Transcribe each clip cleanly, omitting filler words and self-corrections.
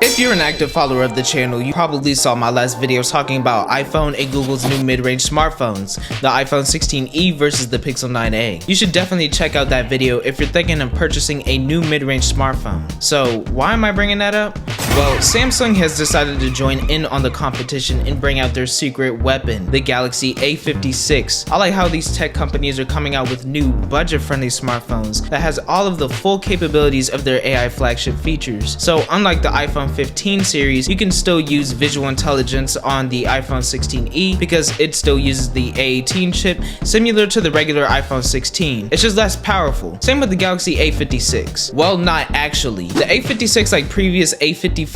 If you're an active follower of the channel, you probably saw my last video talking about iPhone and Google's new mid-range smartphones, the iPhone 16e versus the Pixel 9a. You should definitely check out that video if you're thinking of purchasing a new mid-range smartphone. So why am I bringing that up? Well, Samsung has decided to join in on the competition and bring out their secret weapon, the Galaxy A56. I like how these tech companies are coming out with new budget-friendly smartphones that has all of the full capabilities of their AI flagship features. So unlike the iPhone 15 series, you can still use visual intelligence on the iPhone 16e because it still uses the A18 chip, similar to the regular iPhone 16. It's just less powerful. Same with the Galaxy A56. Well, not actually. The A56, like previous A55,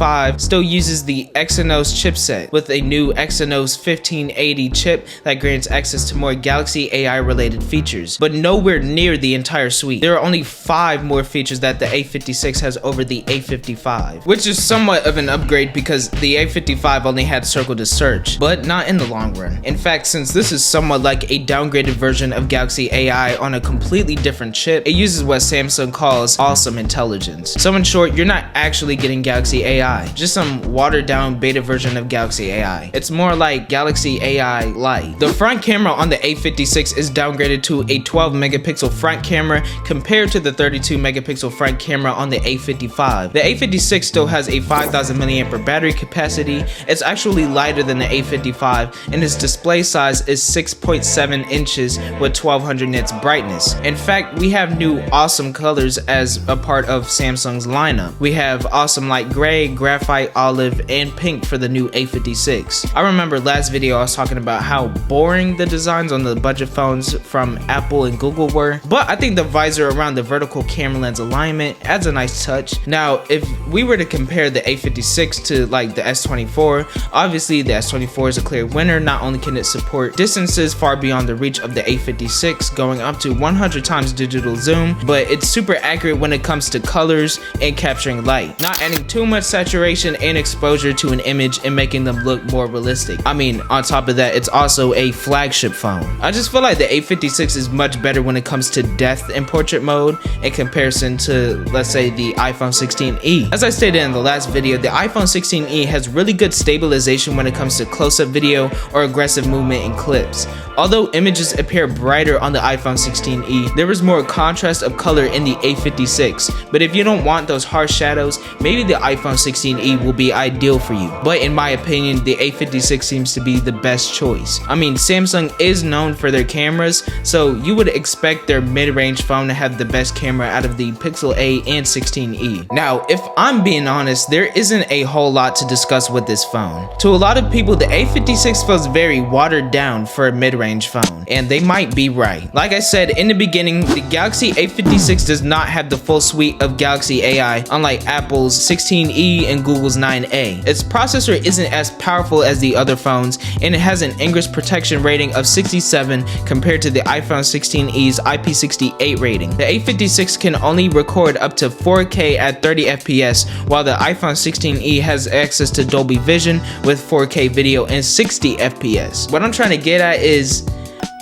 still uses the Exynos chipset with a new Exynos 1580 chip that grants access to more Galaxy AI related features, but nowhere near the entire suite. There are only 5 more features that the A56 has over the A55, which is somewhat of an upgrade because the A55 only had circle to search, but not in the long run. In fact, since this is somewhat like a downgraded version of Galaxy AI on a completely different chip, it uses what Samsung calls awesome intelligence. So in short, you're not actually getting Galaxy AI, just some watered down beta version of Galaxy AI. It's more like Galaxy AI Lite. The front camera on the A56 is downgraded to a 12 megapixel front camera compared to the 32 megapixel front camera on the A55. The A56 still has a 5000 mAh battery capacity. It's actually lighter than the A55 and its display size is 6.7 inches with 1200 nits brightness. In fact, we have new awesome colors as a part of Samsung's lineup. We have awesome light gray, graphite, olive, and pink for the new A56. I remember last video I was talking about how boring the designs on the budget phones from Apple and Google were, but I think the visor around the vertical camera lens alignment adds a nice touch. Now, if we were to compare the A56 to like the S24, obviously the S24 is a clear winner. Not only can it support distances far beyond the reach of the A56, going up to 100 times digital zoom, but it's super accurate when it comes to colors and capturing light, not adding too much saturation and exposure to an image and making them look more realistic. I mean, on top of that, it's also a flagship phone. I just feel like the A56 is much better when it comes to depth and portrait mode in comparison to, let's say, the iPhone 16e. As I stated in the last video, the iPhone 16e has really good stabilization when it comes to close-up video or aggressive movement in clips. Although images appear brighter on the iPhone 16e, there is more contrast of color in the A56, but if you don't want those harsh shadows, maybe the iPhone 16e will be ideal for you. But in my opinion, the A56 seems to be the best choice. I mean, Samsung is known for their cameras, so you would expect their mid-range phone to have the best camera out of the Pixel A and 16e. Now, if I'm being honest, there isn't a whole lot to discuss with this phone. To a lot of people, the A56 feels very watered down for a mid-range phone, and they might be right. Like I said in the beginning, the Galaxy A56 does not have the full suite of Galaxy AI, unlike Apple's 16e and Google's 9a. Its processor isn't as powerful as the other phones, and it has an ingress protection rating of 67 compared to the iPhone 16e's IP68 rating. The A56 can only record up to 4K at 30 FPS, while the iPhone 16e has access to Dolby Vision with 4K video and 60 FPS. What I'm trying to get at is,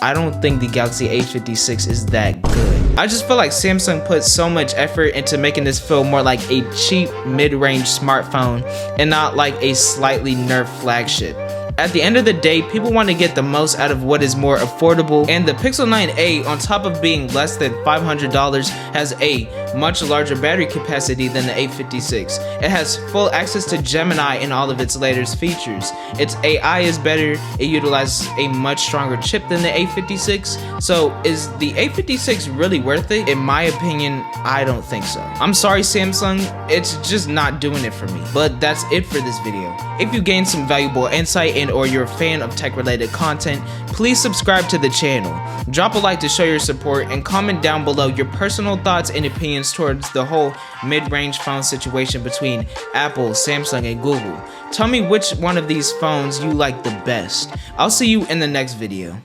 I don't think the Galaxy A56 is that good. I just feel like Samsung put so much effort into making this feel more like a cheap mid-range smartphone and not like a slightly nerfed flagship. At the end of the day, people want to get the most out of what is more affordable, and the Pixel 9a, on top of being less than $500, has a much larger battery capacity than the A56. It has full access to Gemini and all of its latest features. Its AI is better, it utilizes a much stronger chip than the A56. So is the A56 really worth it? In my opinion, I don't think so. I'm sorry Samsung, it's just not doing it for me. But that's it for this video. If you gained some valuable insight and or you're a fan of tech related content, please subscribe to the channel. Drop a like to show your support and comment down below your personal thoughts and opinions towards the whole mid-range phone situation between Apple, Samsung, and Google. Tell me which one of these phones you like the best. I'll see you in the next video.